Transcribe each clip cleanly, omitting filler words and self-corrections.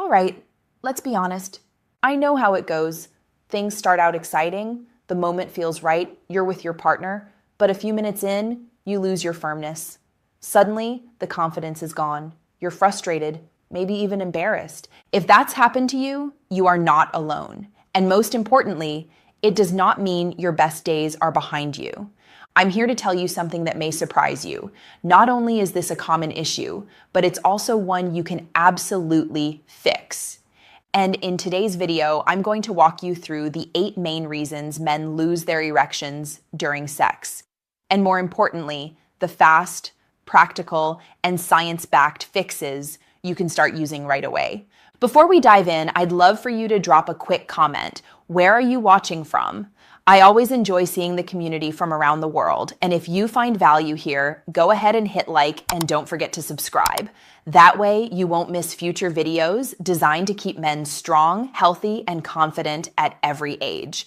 All right, let's be honest. I know how it goes. Things start out exciting, the moment feels right, you're with your partner, but a few minutes in, you lose your firmness. Suddenly, the confidence is gone. You're frustrated, maybe even embarrassed. If that's happened to you, you are not alone. And most importantly, it does not mean your best days are behind you. I'm here to tell you something that may surprise you. Not only is this a common issue, but it's also one you can absolutely fix. And in today's video, I'm going to walk you through the 8 main reasons men lose their erections during sex. And more importantly, the fast, practical, and science-backed fixes you can start using right away. Before we dive in, I'd love for you to drop a quick comment. Where are you watching from? I always enjoy seeing the community from around the world, and if you find value here, go ahead and hit like and don't forget to subscribe. That way, you won't miss future videos designed to keep men strong, healthy, and confident at every age.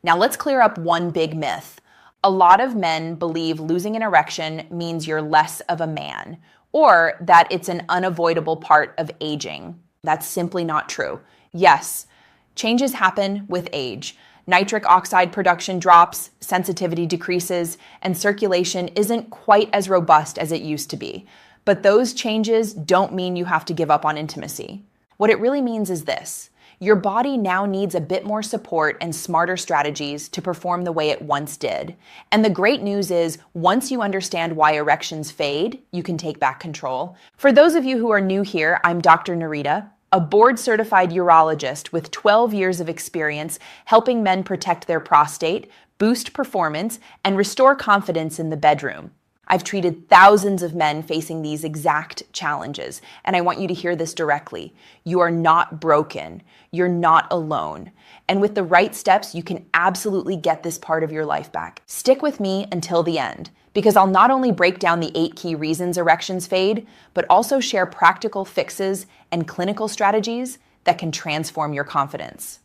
Now let's clear up one big myth. A lot of men believe losing an erection means you're less of a man, or that it's an unavoidable part of aging. That's simply not true. Yes, changes happen with age. Nitric oxide production drops, sensitivity decreases, and circulation isn't quite as robust as it used to be. But those changes don't mean you have to give up on intimacy. What it really means is this: your body now needs a bit more support and smarter strategies to perform the way it once did. And the great news is, once you understand why erections fade, you can take back control. For those of you who are new here, I'm Dr. Nerita, a board-certified urologist with 12 years of experience helping men protect their prostate, boost performance, and restore confidence in the bedroom. I've treated thousands of men facing these exact challenges, and I want you to hear this directly. You are not broken. You're not alone. And with the right steps, you can absolutely get this part of your life back. Stick with me until the end, because I'll not only break down the 8 key reasons erections fade, but also share practical fixes and clinical strategies that can transform your confidence.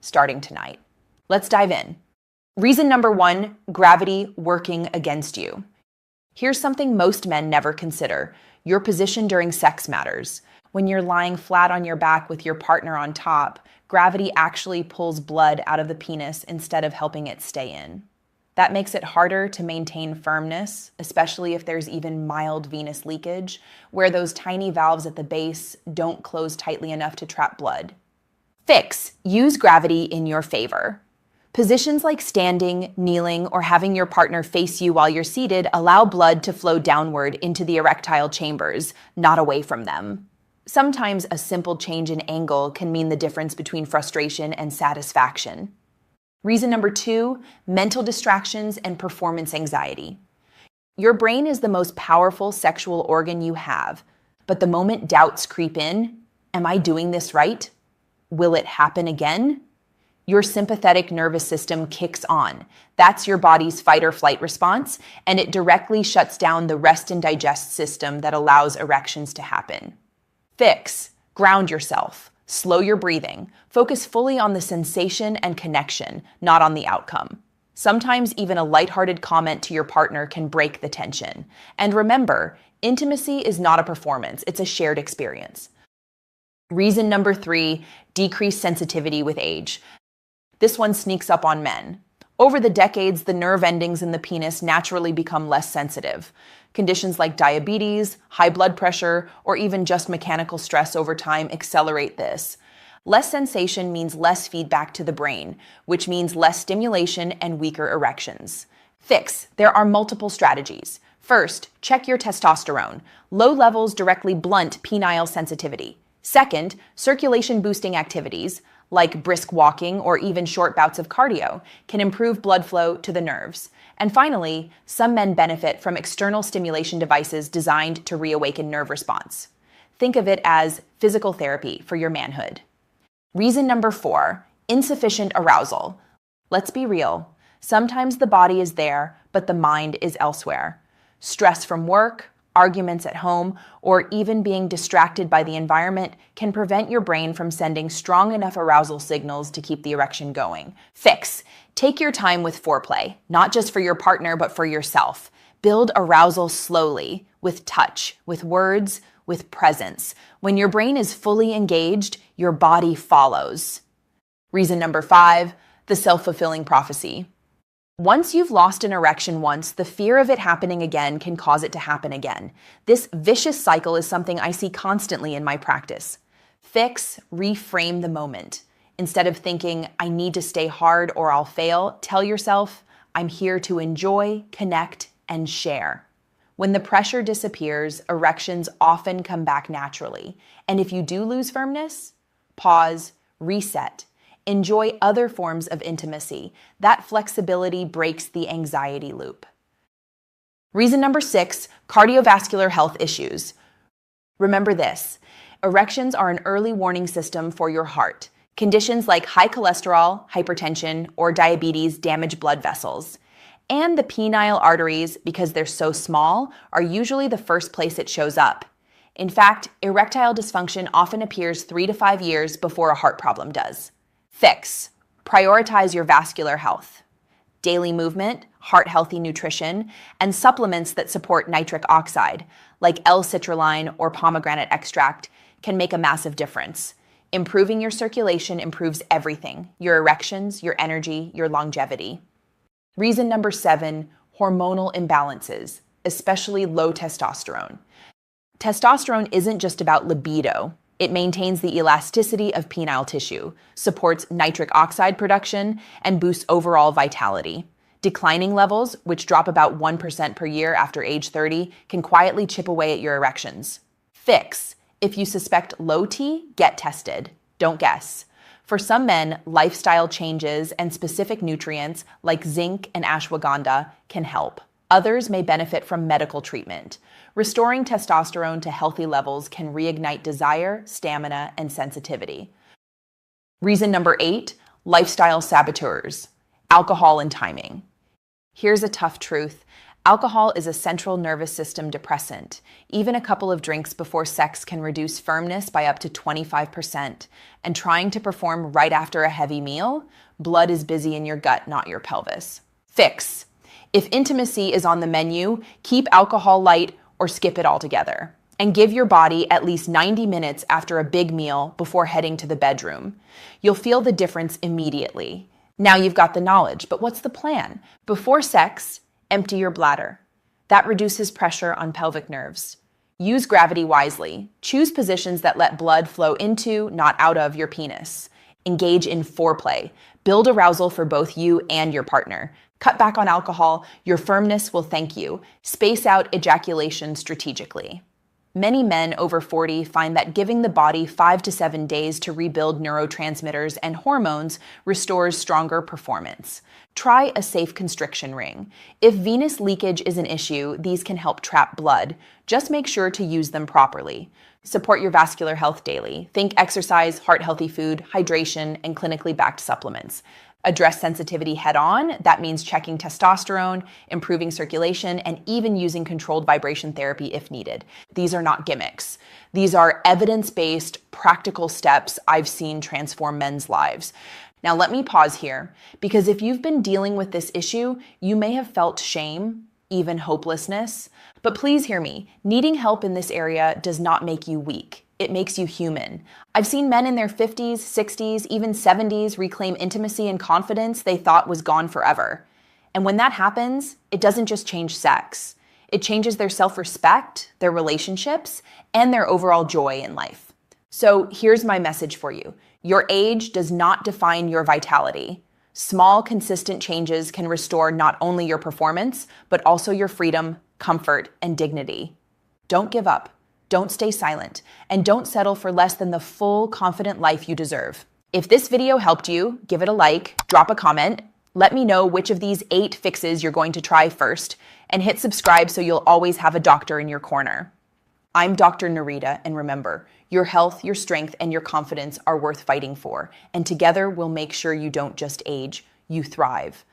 Starting tonight. Let's dive in. Reason number 1, gravity working against you. Here's something most men never consider. Your position during sex matters. When you're lying flat on your back with your partner on top, gravity actually pulls blood out of the penis instead of helping it stay in. That makes it harder to maintain firmness, especially if there's even mild venous leakage, where those tiny valves at the base don't close tightly enough to trap blood. Fix: use gravity in your favor. Positions like standing, kneeling, or having your partner face you while you're seated allow blood to flow downward into the erectile chambers, not away from them. Sometimes a simple change in angle can mean the difference between frustration and satisfaction. Reason number 2, mental distractions and performance anxiety. Your brain is the most powerful sexual organ you have, but the moment doubts creep in, am I doing this right? Will it happen again? Your sympathetic nervous system kicks on. That's your body's fight or flight response, and it directly shuts down the rest and digest system that allows erections to happen. Fix: ground yourself. Slow your breathing. Focus fully on the sensation and connection, not on the outcome. Sometimes even a lighthearted comment to your partner can break the tension. And remember, intimacy is not a performance, it's a shared experience. Reason number 3, decreased sensitivity with age. This one sneaks up on men. Over the decades, the nerve endings in the penis naturally become less sensitive. Conditions like diabetes, high blood pressure, or even just mechanical stress over time accelerate this. Less sensation means less feedback to the brain, which means less stimulation and weaker erections. Fix: there are multiple strategies. First, check your testosterone. Low levels directly blunt penile sensitivity. Second, circulation-boosting activities, like brisk walking or even short bouts of cardio, can improve blood flow to the nerves. And finally, some men benefit from external stimulation devices designed to reawaken nerve response. Think of it as physical therapy for your manhood. Reason number 4, insufficient arousal. Let's be real. Sometimes the body is there, but the mind is elsewhere. Stress from work, arguments at home, or even being distracted by the environment can prevent your brain from sending strong enough arousal signals to keep the erection going. Fix: take your time with foreplay, not just for your partner, but for yourself. Build arousal slowly, with touch, with words, with presence. When your brain is fully engaged, your body follows. Reason number 5, the self-fulfilling prophecy. Once you've lost an erection once, the fear of it happening again can cause it to happen again. This vicious cycle is something I see constantly in my practice. Fix, reframe the moment. Instead of thinking, I need to stay hard or I'll fail, tell yourself, I'm here to enjoy, connect, and share. When the pressure disappears, erections often come back naturally. And if you do lose firmness, pause, reset. Enjoy other forms of intimacy. That flexibility breaks the anxiety loop. Reason number 6, cardiovascular health issues. Remember this, erections are an early warning system for your heart. Conditions like high cholesterol, hypertension, or diabetes damage blood vessels. And the penile arteries, because they're so small, are usually the first place it shows up. In fact, erectile dysfunction often appears 3 to 5 years before a heart problem does. Fix. Prioritize your vascular health. Daily movement, heart-healthy nutrition, and supplements that support nitric oxide, like L-citrulline or pomegranate extract, can make a massive difference. Improving your circulation improves everything: your erections, your energy, your longevity. Reason number 7, hormonal imbalances, especially low testosterone. Testosterone isn't just about libido. It maintains the elasticity of penile tissue, supports nitric oxide production, and boosts overall vitality. Declining levels, which drop about 1% per year after age 30, can quietly chip away at your erections. Fix. If you suspect low T, get tested. Don't guess. For some men, lifestyle changes and specific nutrients like zinc and ashwagandha can help. Others may benefit from medical treatment. Restoring testosterone to healthy levels can reignite desire, stamina, and sensitivity. Reason number 8, lifestyle saboteurs, alcohol and timing. Here's a tough truth. Alcohol is a central nervous system depressant. Even a couple of drinks before sex can reduce firmness by up to 25%. And trying to perform right after a heavy meal, blood is busy in your gut, not your pelvis. Fix. If intimacy is on the menu, keep alcohol light or skip it altogether. And give your body at least 90 minutes after a big meal before heading to the bedroom. You'll feel the difference immediately. Now you've got the knowledge, but what's the plan? Before sex, empty your bladder. That reduces pressure on pelvic nerves. Use gravity wisely. Choose positions that let blood flow into, not out of, your penis. Engage in foreplay. Build arousal for both you and your partner. Cut back on alcohol. Your firmness will thank you. Space out ejaculation strategically. Many men over 40 find that giving the body 5 to 7 days to rebuild neurotransmitters and hormones restores stronger performance. Try a safe constriction ring. If venous leakage is an issue, these can help trap blood. Just make sure to use them properly. Support your vascular health daily. Think exercise, heart-healthy food, hydration, and clinically backed supplements. Address sensitivity head-on. That means checking testosterone, improving circulation, and even using controlled vibration therapy if needed. These are not gimmicks. These are evidence-based, practical steps I've seen transform men's lives. Now let me pause here, because if you've been dealing with this issue, you may have felt shame, even hopelessness. But please hear me, needing help in this area does not make you weak. It makes you human. I've seen men in their 50s, 60s, even 70s reclaim intimacy and confidence they thought was gone forever. And when that happens, it doesn't just change sex. It changes their self-respect, their relationships, and their overall joy in life. So here's my message for you. Your age does not define your vitality. Small, consistent changes can restore not only your performance, but also your freedom, comfort, and dignity. Don't give up. Don't stay silent, and don't settle for less than the full, confident life you deserve. If this video helped you, give it a like, drop a comment, let me know which of these 8 fixes you're going to try first, and hit subscribe so you'll always have a doctor in your corner. I'm Dr. Nerita, and remember, your health, your strength, and your confidence are worth fighting for, and together we'll make sure you don't just age, you thrive.